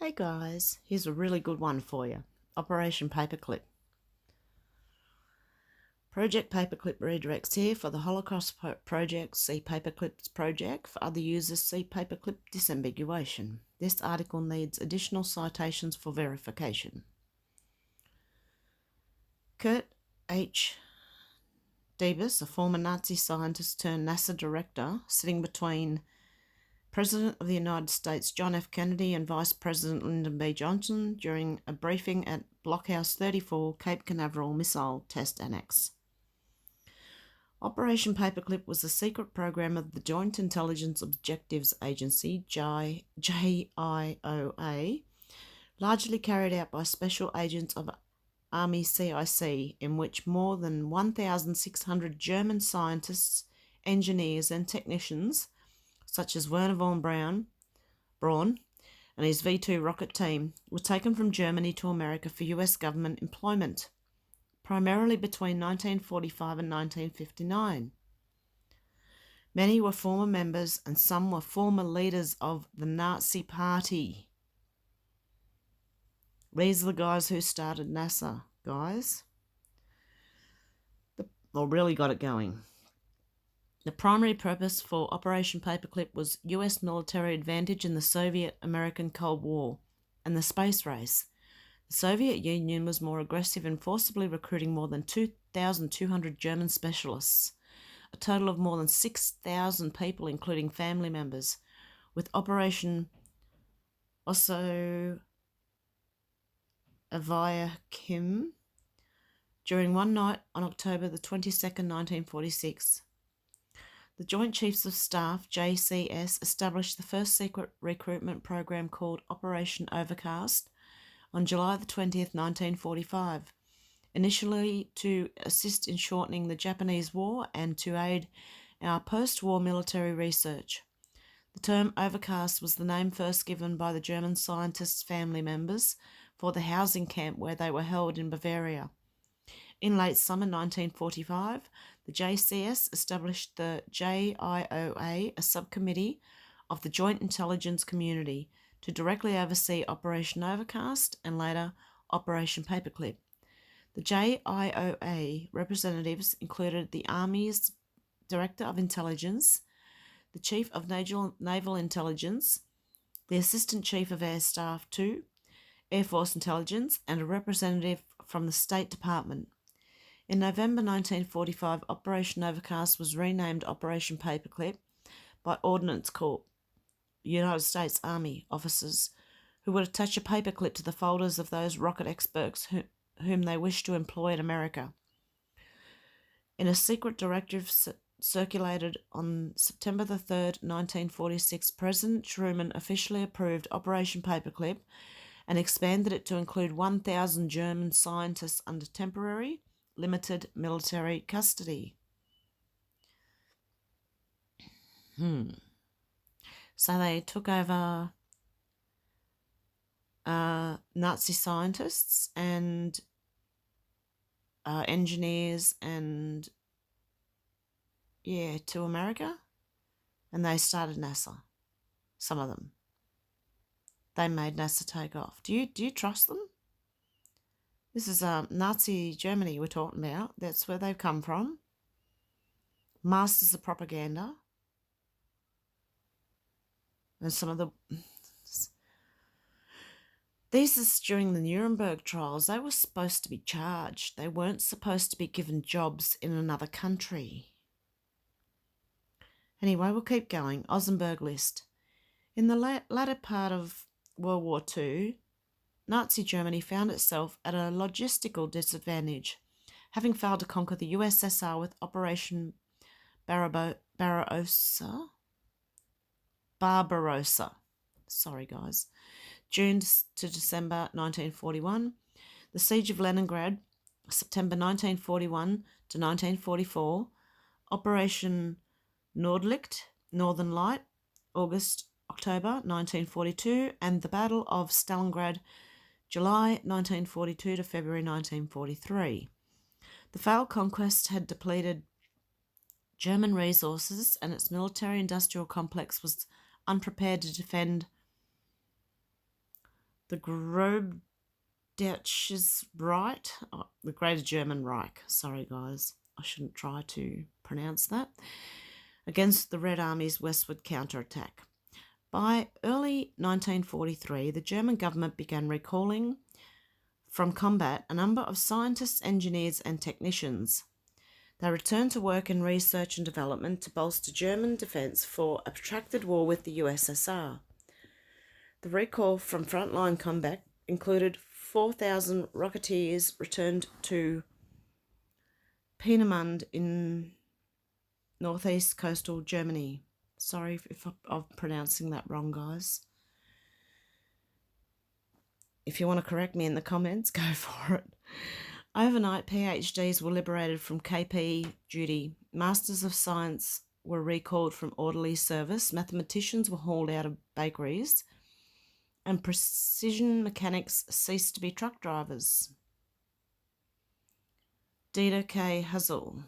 Hey guys, here's a really good one for you. Operation Paperclip. Project Paperclip redirects here for the Holocaust project. See Paperclip's project. For other users, see Paperclip disambiguation. This article needs additional citations for verification. Kurt H. Davis, a former Nazi scientist turned NASA director, sitting between President of the United States John F. Kennedy and Vice President Lyndon B. Johnson during a briefing at Blockhouse 34, Cape Canaveral Missile Test Annex. Operation Paperclip was a secret program of the Joint Intelligence Objectives Agency, JIOA, largely carried out by special agents of Army CIC, in which more than 1,600 German scientists, engineers, and technicians, such as Werner von Braun and his V-2 rocket team, were taken from Germany to America for US government employment, primarily between 1945 and 1959. Many were former members and some were former leaders of the Nazi Party. These are the guys who started NASA, guys. Really got it going. The primary purpose for Operation Paperclip was US military advantage in the Soviet-American Cold War and the space race. The Soviet Union was more aggressive in forcibly recruiting more than 2,200 German specialists, a total of more than 6,000 people, including family members, with Operation Oso Avaya Kim during one night on October the 22nd, 1946. The Joint Chiefs of Staff, JCS, established the first secret recruitment program called Operation Overcast on July the 20th, 1945, initially to assist in shortening the Japanese War and to aid our post-war military research. The term overcast was the name first given by the German scientists' family members for the housing camp where they were held in Bavaria. In late summer 1945, the JCS established the JIOA, a subcommittee of the Joint Intelligence Community, to directly oversee Operation Overcast and later Operation Paperclip. The JIOA representatives included the Army's Director of Intelligence, the Chief of Naval Intelligence, the Assistant Chief of Air Staff 2, Air Force Intelligence, and a representative from the State Department. In November 1945, Operation Overcast was renamed Operation Paperclip by Ordnance Corps, United States Army officers, who would attach a paperclip to the folders of those rocket experts whom they wished to employ in America. In a secret directive circulated on September 3rd, 1946, President Truman officially approved Operation Paperclip and expanded it to include 1,000 German scientists under temporary, limited military custody. So they took over Nazi scientists and engineers and to America, and they started NASA. Some of them. They made NASA take off. Do you trust them? This is Nazi Germany we're talking about. That's where they've come from. Masters of propaganda. And some of the... These is during the Nuremberg trials. They were supposed to be charged. They weren't supposed to be given jobs in another country. Anyway, we'll keep going. Osenberg list. In the latter part of World War II, Nazi Germany found itself at a logistical disadvantage, having failed to conquer the USSR with Operation Barbarossa. Sorry, guys. June to December 1941. The Siege of Leningrad, September 1941 to 1944. Operation Nordlicht, Northern Light, October 1942, and the Battle of Stalingrad, July 1942 to February 1943. The failed conquest had depleted German resources, and its military-industrial complex was unprepared to defend The Großdeutsches Reich, the Greater German Reich, sorry guys, I shouldn't try to pronounce that, against the Red Army's westward counterattack. By early 1943, the German government began recalling from combat a number of scientists, engineers, and technicians. They returned to work in research and development to bolster German defence for a protracted war with the USSR. The recall from frontline combat included 4,000 rocketeers returned to Peenemünde in northeast coastal Germany. Sorry if I'm pronouncing that wrong, guys. If you want to correct me in the comments, go for it. Overnight, PhDs were liberated from KP duty. Masters of Science were recalled from orderly service. Mathematicians were hauled out of bakeries. And precision mechanics ceased to be truck drivers. Dieter K. Hazel.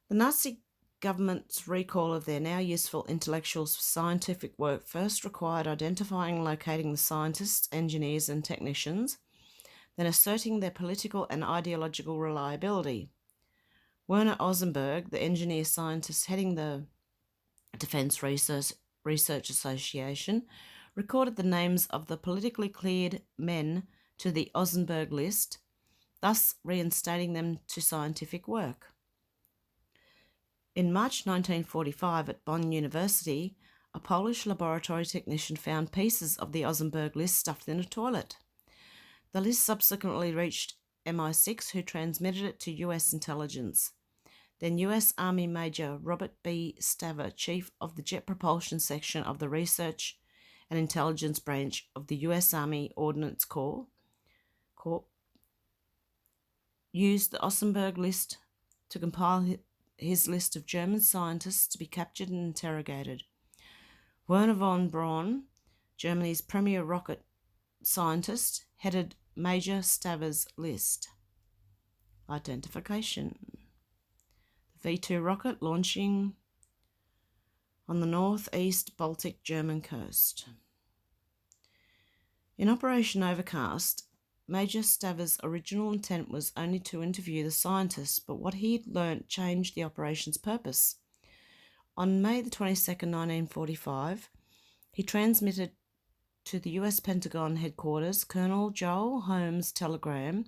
The Nazi government's recall of their now useful intellectuals for scientific work first required identifying and locating the scientists, engineers, and technicians, then asserting their political and ideological reliability. Werner Ozenberg, the engineer-scientist heading the Defence Research Association, recorded the names of the politically cleared men to the Ozenberg list, thus reinstating them to scientific work. In March 1945 at Bonn University, a Polish laboratory technician found pieces of the Ozenberg list stuffed in a toilet. The list subsequently reached MI6, who transmitted it to US intelligence. Then US Army Major Robert B. Staver, chief of the Jet Propulsion Section of the Research and Intelligence Branch of the US Army Ordnance Corps, used the Ozenberg list to compile his list of German scientists to be captured and interrogated. Werner von Braun, Germany's premier rocket scientist, headed Major Staver's list. Identification. The V-2 rocket launching on the northeast Baltic German coast. In Operation Overcast, Major Staver's original intent was only to interview the scientists, but what he had learnt changed the operation's purpose. On May the 22nd, 1945, he transmitted to the US Pentagon headquarters Colonel Joel Holmes' telegram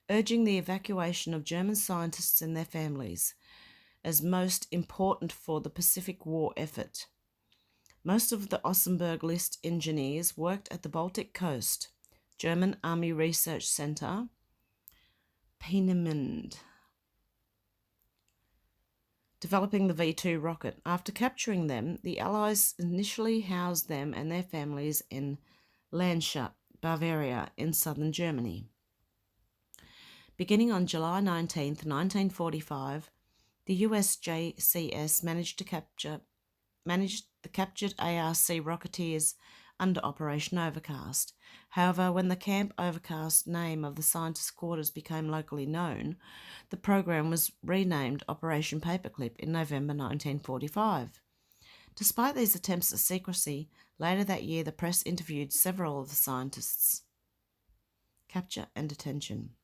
urging the evacuation of German scientists and their families as most important for the Pacific War effort. Most of the Ozenberg list engineers worked at the Baltic coast, German Army Research Center, Peenemünde, developing the V-2 rocket. After capturing them, the Allies initially housed them and their families in Landshut, Bavaria, in southern Germany. Beginning on July 19, 1945, the USJCS managed the captured ARC rocketeers under Operation Overcast. However, when the Camp Overcast name of the scientists' quarters became locally known, the program was renamed Operation Paperclip in November 1945. Despite these attempts at secrecy, later that year the press interviewed several of the scientists. Capture and detention.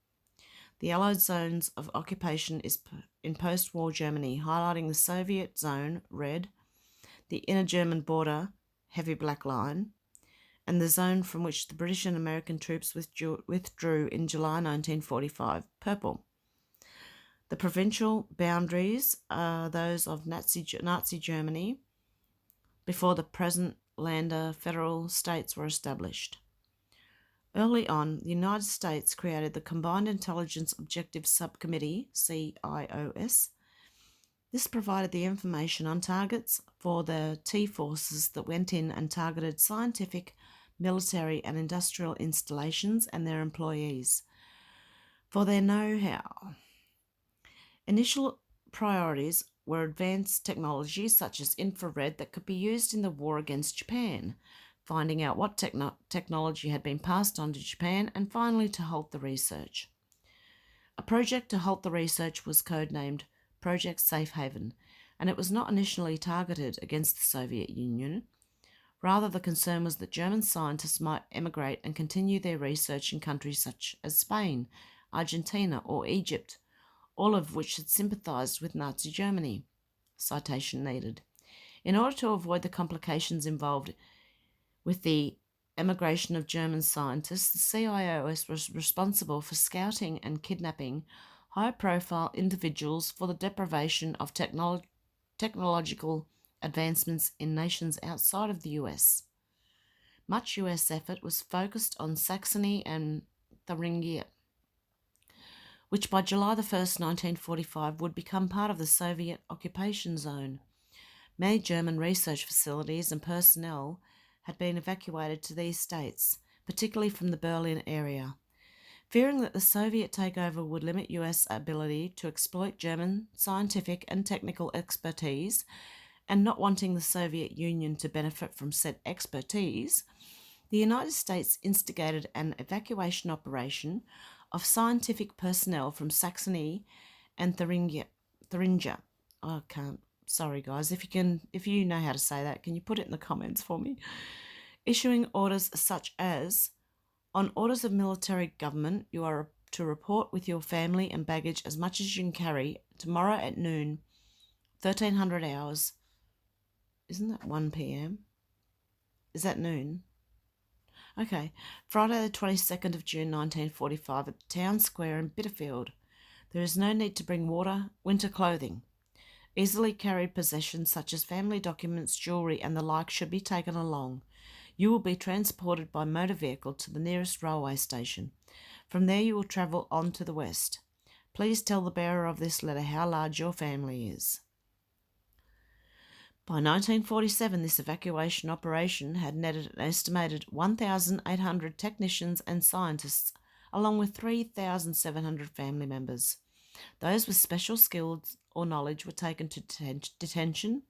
The Allied zones of occupation is in post-war Germany, highlighting the Soviet zone, red, the inner German border, heavy black line, and the zone from which the British and American troops withdrew in July 1945, purple. The provincial boundaries are those of Nazi Germany before the present Länder federal states were established. Early on, the United States created the Combined Intelligence Objectives Subcommittee, CIOS. This provided the information on targets for the T-forces that went in and targeted scientific, military and industrial installations and their employees for their know-how. Initial priorities were advanced technologies such as infrared that could be used in the war against Japan, finding out what technology had been passed on to Japan, and finally to halt the research. A project to halt the research was codenamed Project Safe Haven, and it was not initially targeted against the Soviet Union. Rather, the concern was that German scientists might emigrate and continue their research in countries such as Spain, Argentina, or Egypt, all of which had sympathised with Nazi Germany. Citation needed. In order to avoid the complications involved with the emigration of German scientists, the CIOS was responsible for scouting and kidnapping high-profile individuals for the deprivation of technological advancements in nations outside of the US. Much US effort was focused on Saxony and Thuringia, which by July 1st, 1945 would become part of the Soviet occupation zone. Many German research facilities and personnel had been evacuated to these states, particularly from the Berlin area. Fearing that the Soviet takeover would limit US ability to exploit German scientific and technical expertise, and not wanting the Soviet Union to benefit from said expertise, the United States instigated an evacuation operation of scientific personnel from Saxony and Thuringia. I can't. Sorry, guys. If you know how to say that, can you put it in the comments for me? Issuing orders such as, on orders of military government, you are to report with your family and baggage as much as you can carry tomorrow at noon, 1300 hours. Isn't that 1 p.m.? Is that noon? Okay. Friday the 22nd of June 1945 at the town square in Bitterfield. There is no need to bring water, winter clothing. Easily carried possessions such as family documents, jewellery and the like should be taken along. You will be transported by motor vehicle to the nearest railway station. From there you will travel on to the west. Please tell the bearer of this letter how large your family is. By 1947, this evacuation operation had netted an estimated 1,800 technicians and scientists, along with 3,700 family members. Those with special skills or knowledge were taken to detention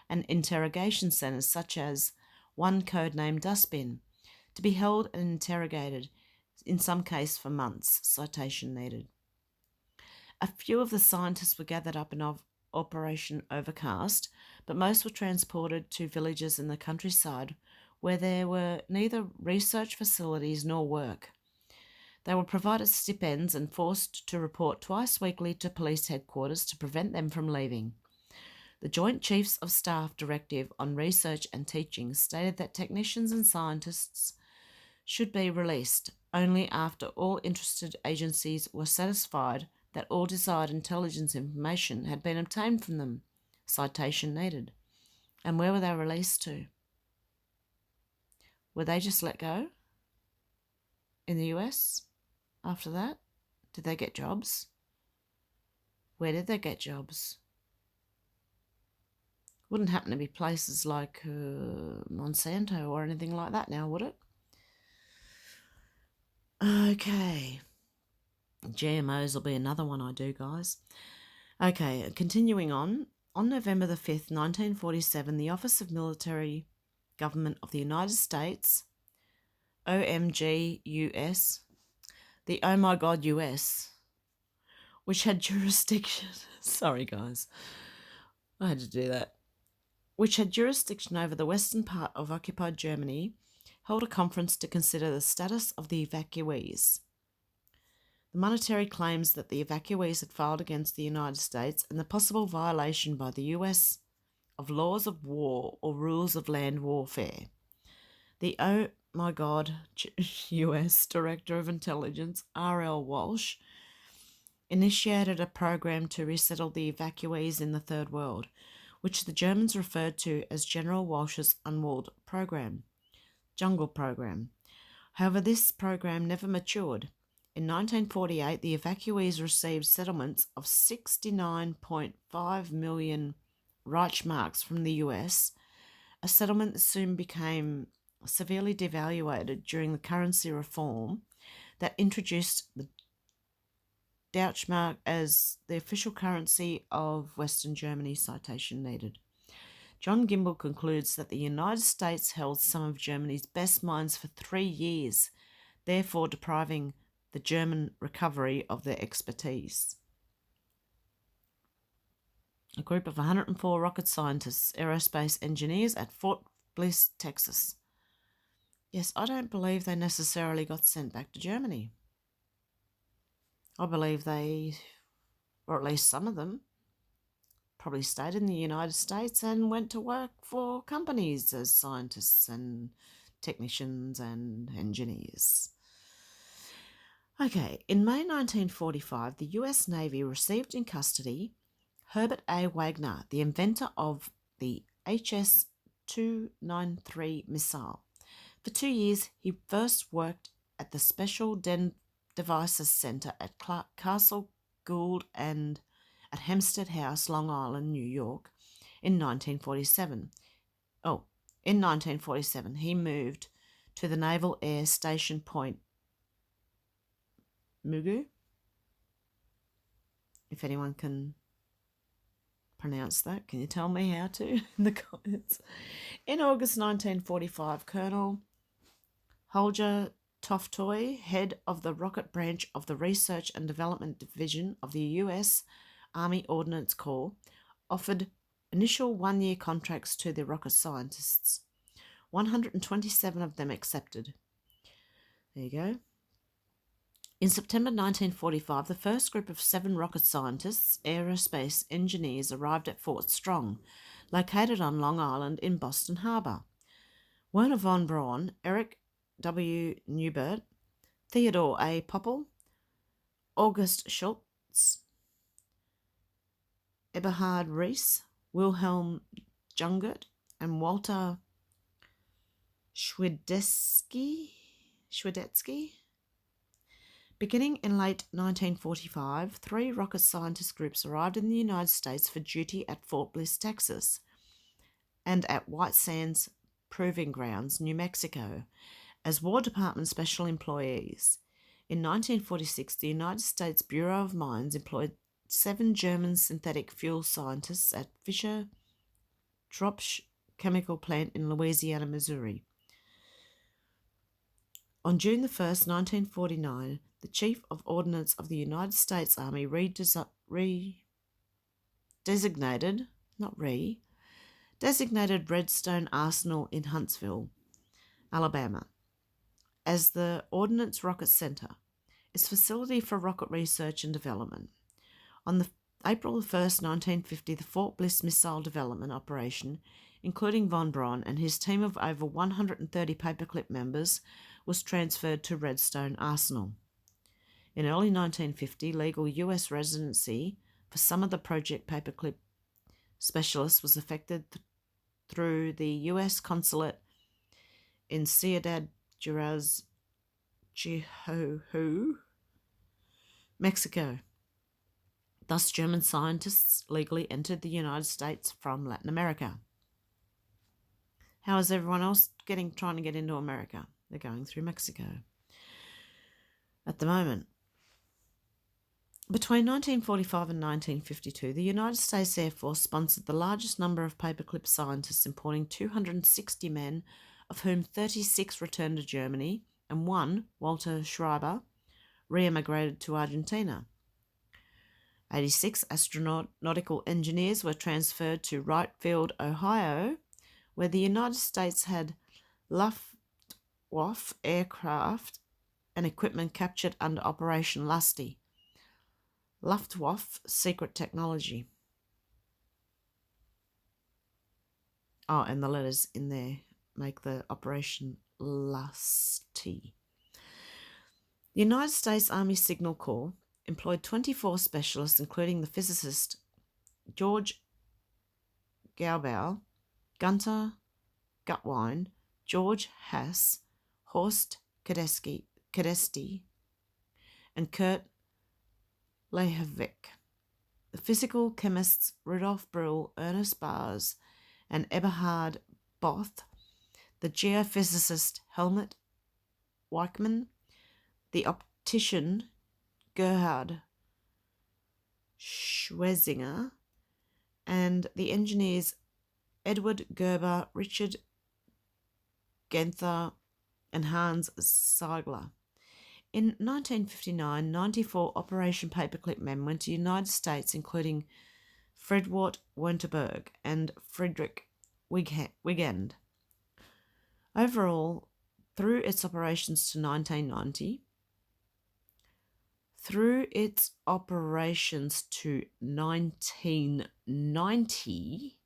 and interrogation centres, such as one codenamed Dustbin, to be held and interrogated, in some case for months. Citation needed. A few of the scientists were gathered up in Operation Overcast, but most were transported to villages in the countryside where there were neither research facilities nor work. They were provided stipends and forced to report twice weekly to police headquarters to prevent them from leaving. The Joint Chiefs of Staff Directive on Research and Teaching stated that technicians and scientists should be released only after all interested agencies were satisfied that all desired intelligence information had been obtained from them. Citation needed. And where were they released to? Were they just let go in the US after that? Did they get jobs? Where did they get jobs? Wouldn't happen to be places like Monsanto or anything like that now, would it? Okay. GMOs will be another one I do, guys. Okay, continuing on. On November the 5th, 1947, the Office of Military Government of the United States, OMG US, the Oh My God US, which had jurisdiction, sorry guys, I had to do that, which had jurisdiction over the western part of occupied Germany, held a conference to consider the status of the evacuees. The monetary claims that the evacuees had filed against the United States and the possible violation by the US of laws of war or rules of land warfare. The Oh My God US Director of Intelligence, R.L. Walsh, initiated a program to resettle the evacuees in the Third World, which the Germans referred to as General Walsh's Unwalled Program, Jungle Program. However, this program never matured. In 1948, the evacuees received settlements of 69.5 million Reichsmarks from the US, a settlement that soon became severely devaluated during the currency reform that introduced the Deutschmark as the official currency of Western Germany. Citation needed. John Gimbel concludes that the United States held some of Germany's best mines for 3 years, therefore depriving the German recovery of their expertise. A group of 104 rocket scientists, aerospace engineers at Fort Bliss, Texas. Yes, I don't believe they necessarily got sent back to Germany. I believe they, or at least some of them, probably stayed in the United States and went to work for companies as scientists and technicians and engineers. Okay, in May 1945, the US Navy received in custody Herbert A. Wagner, the inventor of the HS-293 missile. For 2 years, he first worked at the Special Devices Center at Castle Gould and at Hempstead House, Long Island, New York, in 1947. In 1947, he moved to the Naval Air Station Point Mugu, if anyone can pronounce that. Can you tell me how to in the comments? In August 1945, Colonel Holger Toftoy, head of the rocket branch of the Research and Development Division of the U.S. Army Ordnance Corps, offered initial one-year contracts to the rocket scientists. 127 of them accepted. There you go. In September 1945, the first group of 7 rocket scientists, aerospace engineers, arrived at Fort Strong, located on Long Island in Boston Harbor. Werner von Braun, Eric W. Neubert, Theodore A. Poppel, August Schultz, Eberhard Rees, Wilhelm Jungert, and Walter Schwedetsky. Beginning in late 1945, 3 rocket scientist groups arrived in the United States for duty at Fort Bliss, Texas, and at White Sands Proving Grounds, New Mexico, as War Department special employees. In 1946, the United States Bureau of Mines employed 7 German synthetic fuel scientists at Fischer-Tropsch chemical plant in Louisiana, Missouri. On June 1, 1949, the Chief of Ordnance of the United States Army designated Redstone Arsenal in Huntsville, Alabama, as the Ordnance Rocket Center, its facility for rocket research and development. On April 1, 1950, the Fort Bliss missile development operation, including von Braun and his team of over 130 paperclip members, was transferred to Redstone Arsenal. In early 1950, legal U.S. residency for some of the project paperclip specialists was effected through the U.S. consulate in Ciudad Juárez, Chihuahua, Mexico. Thus, German scientists legally entered the United States from Latin America. How is everyone else trying to get into America? They're going through Mexico at the moment. Between 1945 and 1952, the United States Air Force sponsored the largest number of paperclip scientists, employing 260 men, of whom 36 returned to Germany, and 1, Walter Schreiber, re-emigrated to Argentina. 86 astronautical engineers were transferred to Wright Field, Ohio, where the United States had Luftwaffe aircraft and equipment captured under Operation Lusty. Luftwaffe secret technology. Oh, and the letters in there make the Operation Lusty. The United States Army Signal Corps employed 24 specialists, including the physicist George Gaubau, Gunther Gutwein, George Haas, Horst Kedesti, and Kurt Lehavik. The physical chemists Rudolf Brill, Ernest Bars, and Eberhard Both, the geophysicist Helmut Weichmann, the optician Gerhard Schwesinger, and the engineers Edward Gerber, Richard Genther, and Hans Ziegler. In 1959, 94 Operation Paperclip men went to the United States, including Fredwart Wernterberg and Friedrich Wigand. Overall, through its operations to 1990, Through its operations to 1990,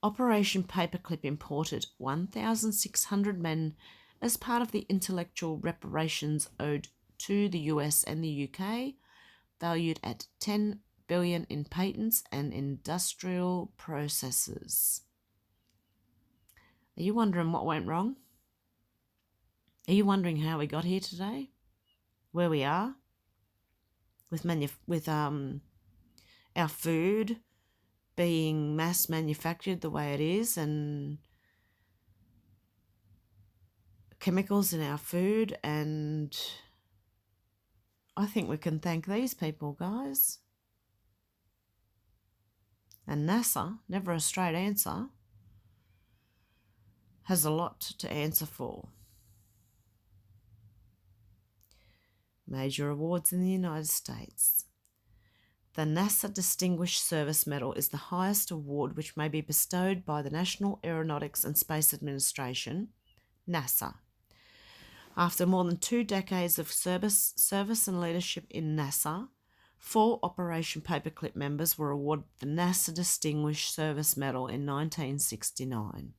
Operation Paperclip imported 1,600 men as part of the intellectual reparations owed to the US and the UK, valued at $10 billion in patents and industrial processes. Are you wondering what went wrong? Are you wondering how we got here today? Where we are? With our food being mass manufactured the way it is, and chemicals in our food, and I think we can thank these people, guys. And NASA, never a straight answer, has a lot to answer for. Major awards in the United States. The NASA Distinguished Service Medal is the highest award which may be bestowed by the National Aeronautics and Space Administration, NASA. After more than 2 decades of service and leadership in NASA, 4 Operation Paperclip members were awarded the NASA Distinguished Service Medal in 1969.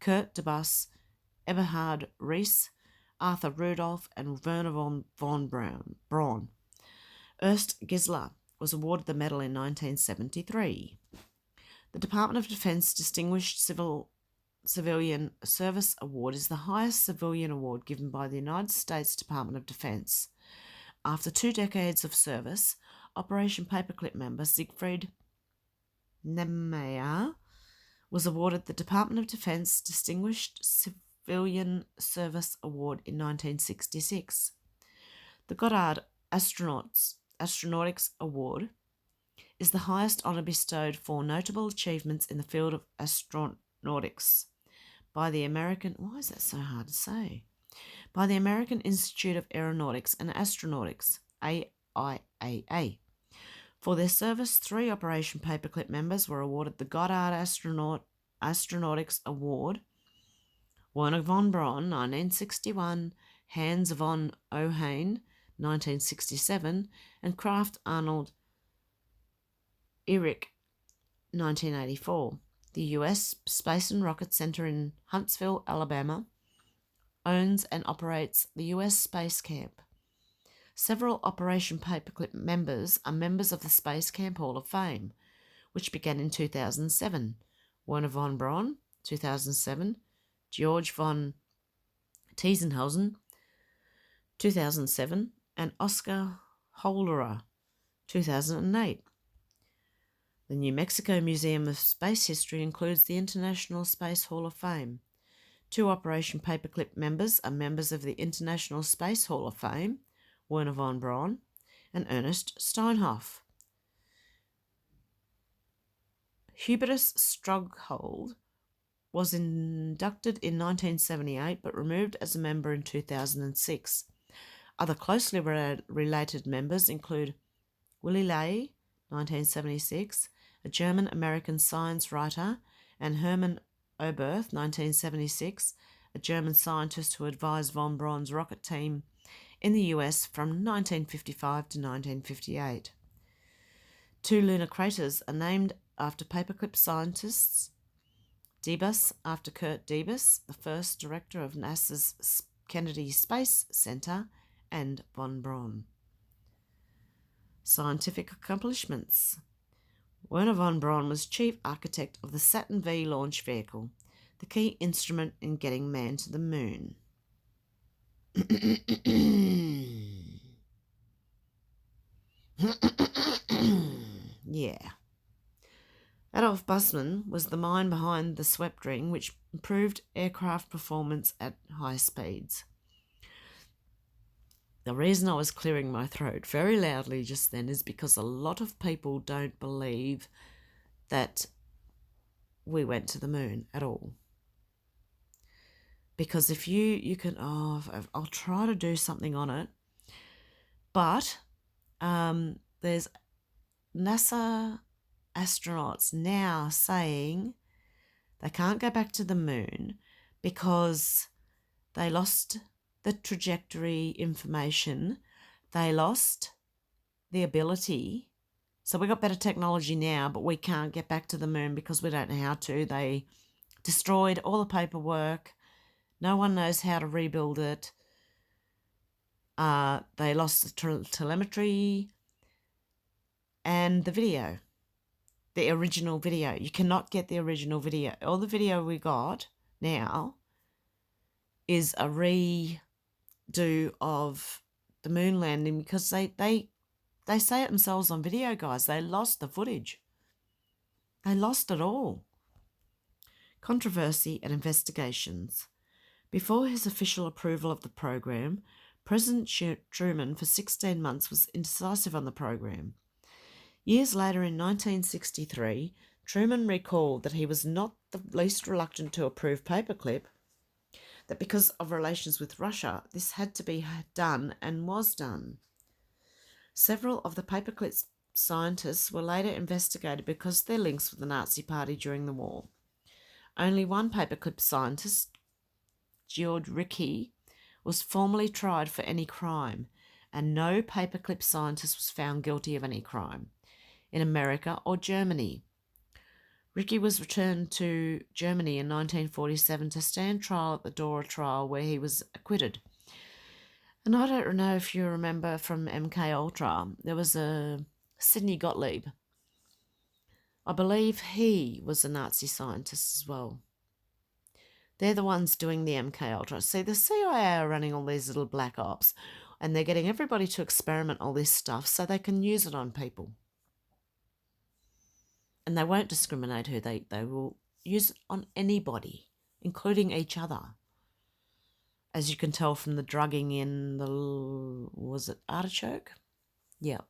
Kurt DeBus, Eberhard Rees, Arthur Rudolph, and Werner von Braun. Ernst Gisler was awarded the medal in 1973. The Department of Defense Distinguished Civilian Service Award is the highest civilian award given by the United States Department of Defense. After 2 decades of service, Operation Paperclip member Siegfried Niemeyer was awarded the Department of Defense Distinguished Civilian Service Award in 1966. The Goddard Astronautics Award is the highest honour bestowed for notable achievements in the field of astronautics by the American... Why is that so hard to say? By the American Institute of Aeronautics and Astronautics, AIAA. For their service, 3 Operation Paperclip members were awarded the Goddard Astronautics Award: Werner von Braun, 1961, Hans von Ohain, 1967, and Kraft Arnold Erich, 1984. The U.S. Space and Rocket Center in Huntsville, Alabama, owns and operates the U.S. Space Camp. Several Operation Paperclip members are members of the Space Camp Hall of Fame, which began in 2007. Werner von Braun, 2007, George von Tiesenhausen, 2007, and Oscar Holderer, 2008. The New Mexico Museum of Space History includes the International Space Hall of Fame. 2 Operation Paperclip members are members of the International Space Hall of Fame, Werner von Braun and Ernest Steinhoff. Hubertus Strughold was inducted in 1978 but removed as a member in 2006. Other closely related members include Willy Ley, 1976, a German-American science writer, and Hermann Oberth, 1976, a German scientist who advised von Braun's rocket team in the US from 1955 to 1958. 2 lunar craters are named after paperclip scientists: Debus after Kurt Debus, the first director of NASA's Kennedy Space Center, and von Braun. Scientific accomplishments. Werner von Braun was chief architect of the Saturn V launch vehicle, the key instrument in getting man to the moon. Yeah. Adolf Bussmann was the mind behind the swept ring, which improved aircraft performance at high speeds. The reason I was clearing my throat very loudly just then is because a lot of people don't believe that we went to the moon at all. Because if you can, I'll try to do something on it, but there's NASA astronauts now saying they can't go back to the moon because they lost the trajectory information. They lost the ability. So we got better technology now, but we can't get back to the moon because we don't know how to. They destroyed all the paperwork. No one knows how to rebuild it. They lost the telemetry and the video, the original video. You cannot get the original video. All the video we got now is a redo of the moon landing because they say it themselves on video, guys. They lost the footage. They lost it all. Controversy and investigations. Before his official approval of the program, President Truman for 16 months was indecisive on the program. Years later, in 1963, Truman recalled that he was not the least reluctant to approve paperclip, that because of relations with Russia, this had to be done and was done. Several of the paperclip scientists were later investigated because of their links with the Nazi Party during the war. Only one paperclip scientist, George Rickey, was formally tried for any crime, and no paperclip scientist was found guilty of any crime in America or Germany. Rickey was returned to Germany in 1947 to stand trial at the Dora trial, where he was acquitted. And I don't know if you remember from MK Ultra, there was a Sidney Gottlieb. I believe he was a Nazi scientist as well. They're the ones doing the MK Ultra. See, the CIA are running all these little black ops, and they're getting everybody to experiment all this stuff so they can use it on people. And they won't discriminate who they will use it on anybody, including each other. As you can tell from the drugging in the, was it Artichoke? Yeah.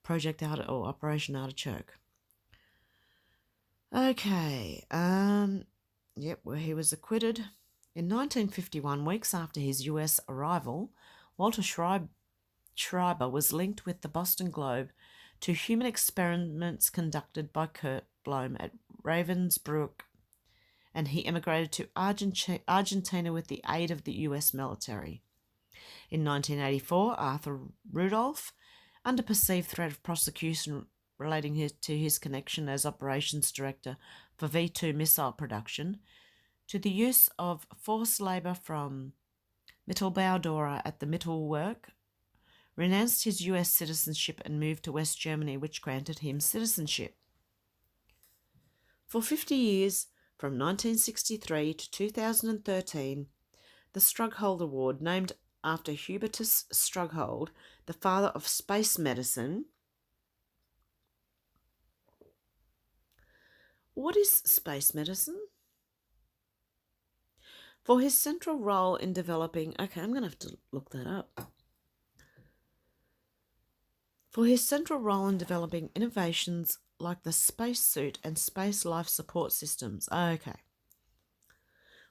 Operation Artichoke. Okay. Where he was acquitted. In 1951, weeks after his US arrival, Walter Schreiber was linked with the Boston Globe to human experiments conducted by Kurt Blohm at Ravensbrück, and he immigrated to Argentina with the aid of the US military. In 1984, Arthur Rudolph, under perceived threat of prosecution relating to his connection as operations director for V-2 missile production, to the use of forced labour from Mittelbau-Dora at the Mittelwerk, renounced his US citizenship and moved to West Germany, which granted him citizenship. For 50 years, from 1963 to 2013, the Strughold Award, named after Hubertus Strughold, the father of space medicine. What is space medicine? For his central role in developing... Okay, I'm going to have to look that up. For his central role in developing innovations like the spacesuit and space life support systems. Okay.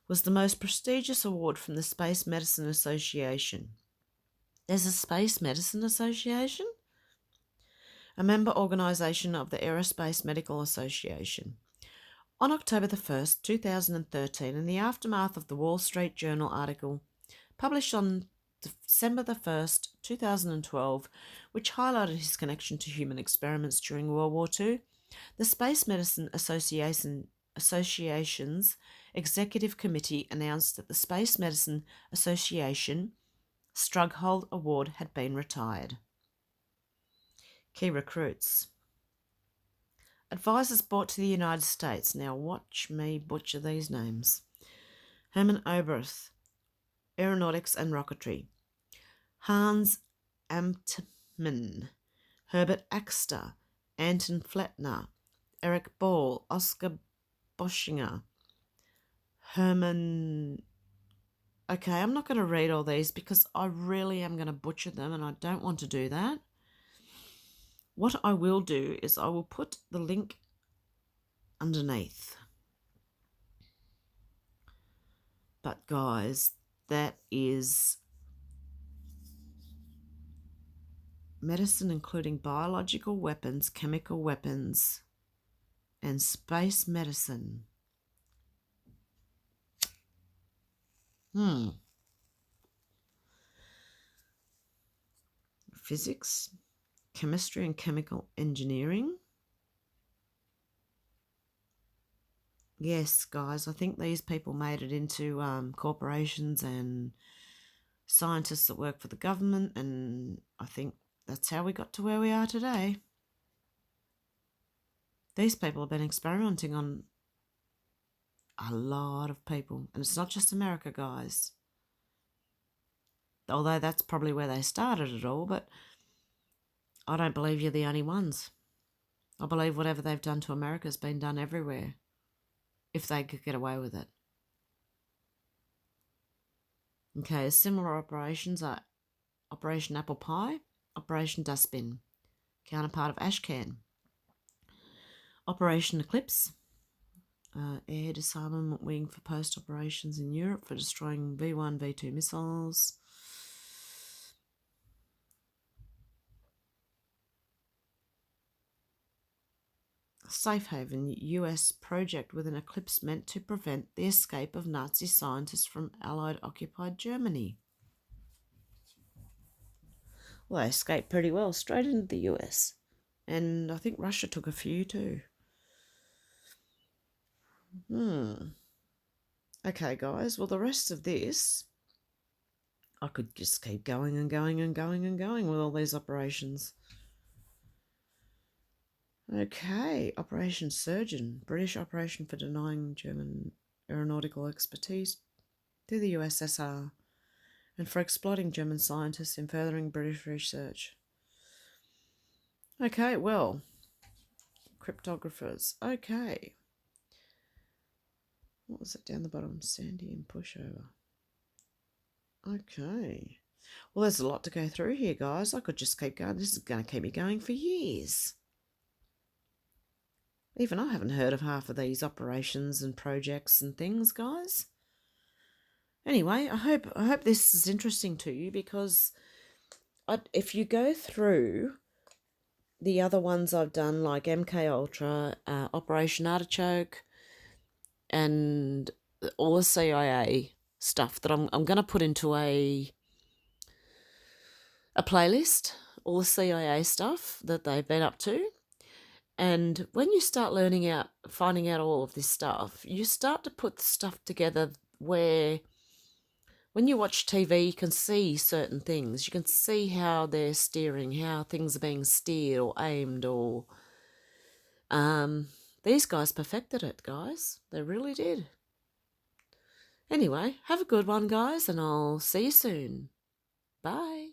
Was the most prestigious award from the Space Medicine Association. There's a Space Medicine Association? A member organisation of the Aerospace Medical Association. On October the 1st, 2013, in the aftermath of the Wall Street Journal article published on December the 1st, 2012, which highlighted his connection to human experiments during World War II, the Space Medicine Association's Executive Committee announced that the Space Medicine Association Strughold Award had been retired. Key recruits. Advisors brought to the United States. Now watch me butcher these names. Herman Oberth, Aeronautics and Rocketry. Hans Amtmann, Herbert Axter, Anton Flettner, Eric Ball, Oscar Boschinger, Herman... Okay, I'm not going to read all these because I really am going to butcher them and I don't want to do that. What I will do is I will put the link underneath. But guys, that is medicine including biological weapons, chemical weapons, and space medicine. Physics, chemistry and chemical engineering. Yes, guys, I think these people made it into corporations and scientists that work for the government, and I think that's how we got to where we are today. These people have been experimenting on a lot of people, and it's not just America, guys. Although that's probably where they started it all, but I don't believe you're the only ones. I believe whatever they've done to America has been done everywhere, if they could get away with it. Okay, similar operations are Operation Apple Pie, Operation Dustbin, counterpart of Ashcan, Operation Eclipse, air disarmament wing for post operations in Europe for destroying V1, V2 missiles. Safe Haven, US project with an eclipse meant to prevent the escape of Nazi scientists from Allied occupied Germany. Well, they escaped pretty well, straight into the US. And I think Russia took a few too. Okay, guys, well, the rest of this, I could just keep going and going and going and going with all these operations. Okay, Operation Surgeon, British operation for denying German aeronautical expertise to the USSR and for exploiting German scientists in furthering British research. Okay, well, cryptographers. Okay. What was it down the bottom? Sandy and pushover. Okay. Well, there's a lot to go through here, guys. I could just keep going. This is going to keep me going for years. Even I haven't heard of half of these operations and projects and things, guys. Anyway, I hope this is interesting to you, because if you go through the other ones I've done, like MK Ultra, Operation Artichoke, and all the CIA stuff that I'm going to put into a playlist, all the CIA stuff that they've been up to. And when you start finding out all of this stuff, you start to put the stuff together where when you watch TV, you can see certain things. You can see how they're steering, how things are being steered or aimed, or these guys perfected it, guys. They really did. Anyway, have a good one, guys, and I'll see you soon. Bye.